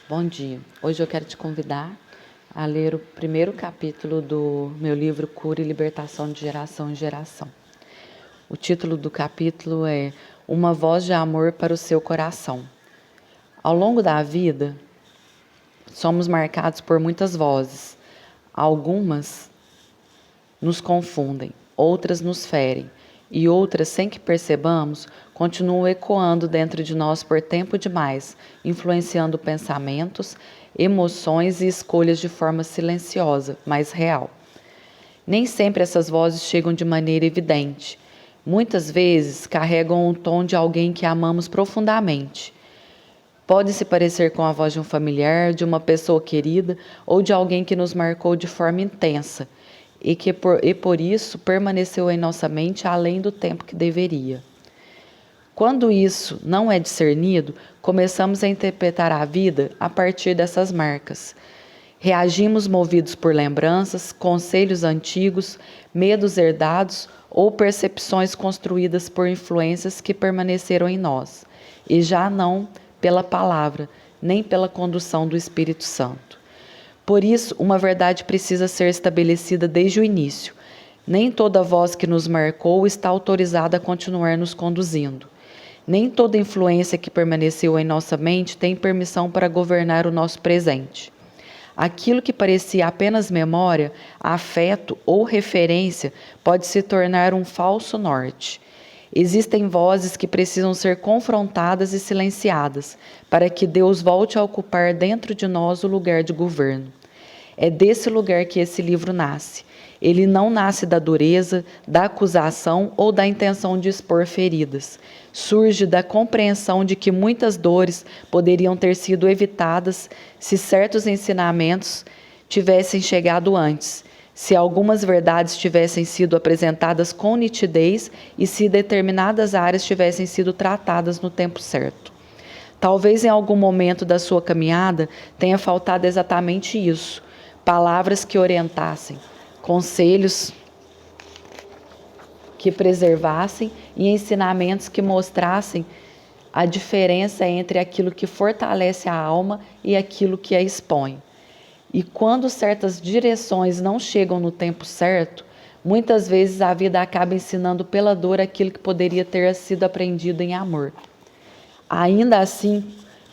Bom dia. Hoje eu quero te convidar a ler o primeiro capítulo do meu livro Cura e Libertação de Geração em Geração. O título do capítulo é Uma Voz de Amor para o Seu Coração. Ao longo da vida, somos marcados por muitas vozes. Algumas nos confundem, outras nos ferem, e outras, sem que percebamos, continuam ecoando dentro de nós por tempo demais, influenciando pensamentos, emoções e escolhas de forma silenciosa, mas real. Nem sempre essas vozes chegam de maneira evidente. Muitas vezes carregam o tom de alguém que amamos profundamente. Pode se parecer com a voz de um familiar, de uma pessoa querida ou de alguém que nos marcou de forma intensa e por isso permaneceu em nossa mente além do tempo que deveria. Quando isso não é discernido, começamos a interpretar a vida a partir dessas marcas. Reagimos movidos por lembranças, conselhos antigos, medos herdados ou percepções construídas por influências que permaneceram em nós, e já não pela palavra, nem pela condução do Espírito Santo. Por isso, uma verdade precisa ser estabelecida desde o início. Nem toda voz que nos marcou está autorizada a continuar nos conduzindo. Nem toda influência que permaneceu em nossa mente tem permissão para governar o nosso presente. Aquilo que parecia apenas memória, afeto ou referência pode se tornar um falso norte. Existem vozes que precisam ser confrontadas e silenciadas, para que Deus volte a ocupar dentro de nós o lugar de governo. É desse lugar que esse livro nasce. Ele não nasce da dureza, da acusação ou da intenção de expor feridas. Surge da compreensão de que muitas dores poderiam ter sido evitadas se certos ensinamentos tivessem chegado antes, se algumas verdades tivessem sido apresentadas com nitidez e se determinadas áreas tivessem sido tratadas no tempo certo. Talvez em algum momento da sua caminhada tenha faltado exatamente isso, palavras que orientassem, conselhos que preservassem e ensinamentos que mostrassem a diferença entre aquilo que fortalece a alma e aquilo que a expõe. E quando certas direções não chegam no tempo certo, muitas vezes a vida acaba ensinando pela dor aquilo que poderia ter sido aprendido em amor. Ainda assim,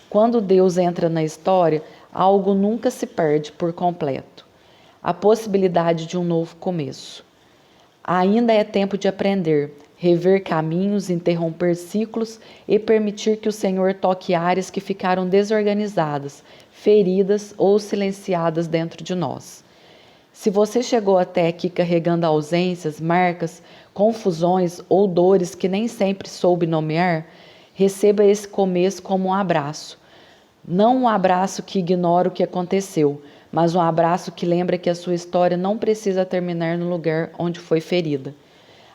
quando Deus entra na história, algo nunca se perde por completo: a possibilidade de um novo começo. Ainda é tempo de aprender, rever caminhos, interromper ciclos e permitir que o Senhor toque áreas que ficaram desorganizadas, feridas ou silenciadas dentro de nós. Se você chegou até aqui carregando ausências, marcas, confusões ou dores que nem sempre soube nomear, receba esse começo como um abraço. Não um abraço que ignora o que aconteceu, mas um abraço que lembra que a sua história não precisa terminar no lugar onde foi ferida.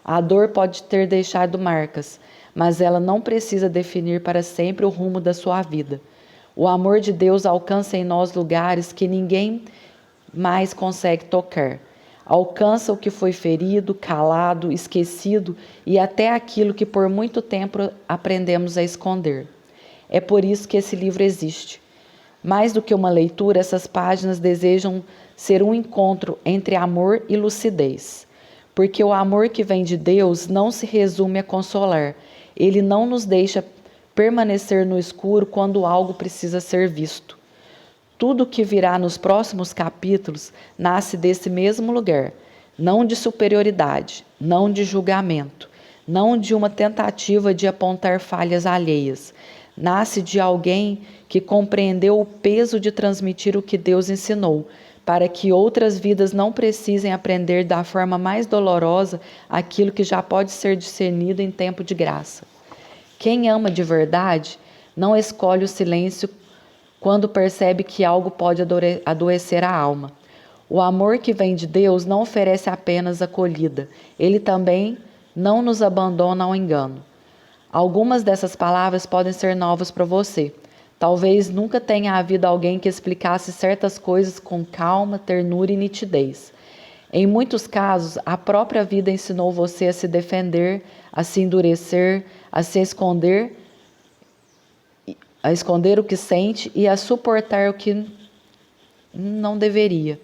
A dor pode ter deixado marcas, mas ela não precisa definir para sempre o rumo da sua vida. O amor de Deus alcança em nós lugares que ninguém mais consegue tocar. Alcança o que foi ferido, calado, esquecido e até aquilo que por muito tempo aprendemos a esconder. É por isso que esse livro existe. Mais do que uma leitura, essas páginas desejam ser um encontro entre amor e lucidez. Porque o amor que vem de Deus não se resume a consolar. Ele não nos deixa permanecer no escuro quando algo precisa ser visto. Tudo que virá nos próximos capítulos nasce desse mesmo lugar, não de superioridade, não de julgamento, não de uma tentativa de apontar falhas alheias. Nasce de alguém que compreendeu o peso de transmitir o que Deus ensinou, para que outras vidas não precisem aprender da forma mais dolorosa aquilo que já pode ser discernido em tempo de graça. Quem ama de verdade não escolhe o silêncio quando percebe que algo pode adoecer a alma. O amor que vem de Deus não oferece apenas acolhida, ele também não nos abandona ao engano. Algumas dessas palavras podem ser novas para você. Talvez nunca tenha havido alguém que explicasse certas coisas com calma, ternura e nitidez. Em muitos casos, a própria vida ensinou você a se defender, a se endurecer, a se esconder a esconder o que sente e a suportar o que não deveria.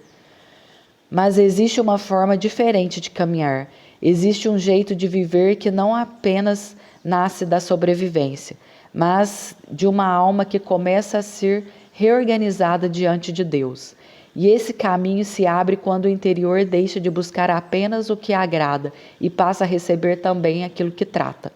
Mas existe uma forma diferente de caminhar. Existe um jeito de viver que não apenas nasce da sobrevivência, mas de uma alma que começa a ser reorganizada diante de Deus. E esse caminho se abre quando o interior deixa de buscar apenas o que agrada e passa a receber também aquilo que trata.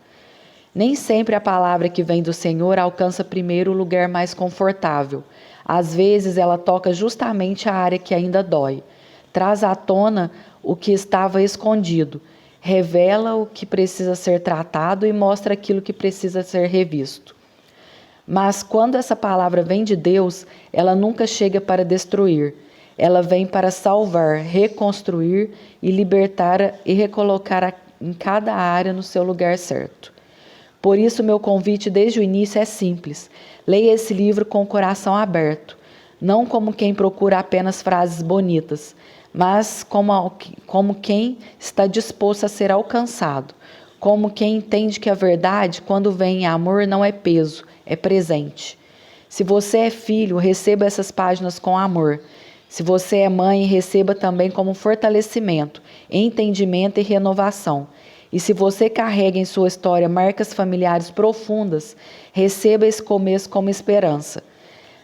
Nem sempre a palavra que vem do Senhor alcança primeiro o lugar mais confortável. Às vezes ela toca justamente a área que ainda dói. Traz à tona o que estava escondido, revela o que precisa ser tratado e mostra aquilo que precisa ser revisto. Mas quando essa palavra vem de Deus, ela nunca chega para destruir. Ela vem para salvar, reconstruir e libertar e recolocar em cada área no seu lugar certo. Por isso, meu convite desde o início é simples. Leia esse livro com o coração aberto, não como quem procura apenas frases bonitas, mas como quem está disposto a ser alcançado, como quem entende que a verdade, quando vem em amor, não é peso, é presente. Se você é filho, receba essas páginas com amor. Se você é mãe, receba também como fortalecimento, entendimento e renovação. E se você carrega em sua história marcas familiares profundas, receba esse começo como esperança.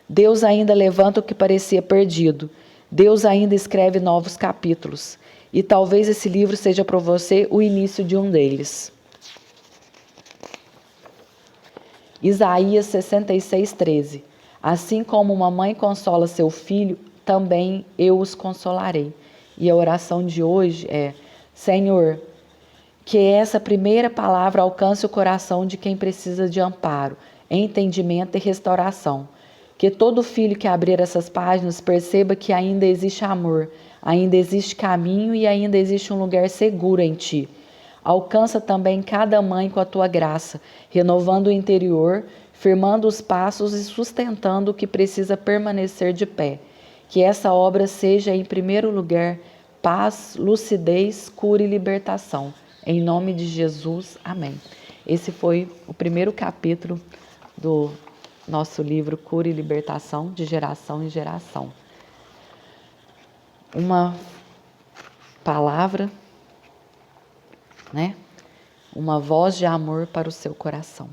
Deus ainda levanta o que parecia perdido. Deus ainda escreve novos capítulos. E talvez esse livro seja para você o início de um deles. Isaías 66:13. Assim como uma mãe consola seu filho, também eu os consolarei. E a oração de hoje é: Senhor, que essa primeira palavra alcance o coração de quem precisa de amparo, entendimento e restauração. Que todo filho que abrir essas páginas perceba que ainda existe amor, ainda existe caminho e ainda existe um lugar seguro em ti. Alcança também cada mãe com a tua graça, renovando o interior, firmando os passos e sustentando o que precisa permanecer de pé. Que essa obra seja, em primeiro lugar, paz, lucidez, cura e libertação. Em nome de Jesus, amém. Esse foi o primeiro capítulo do nosso livro Cura e Libertação, de geração em geração. Uma palavra, né? Uma voz de amor para o seu coração.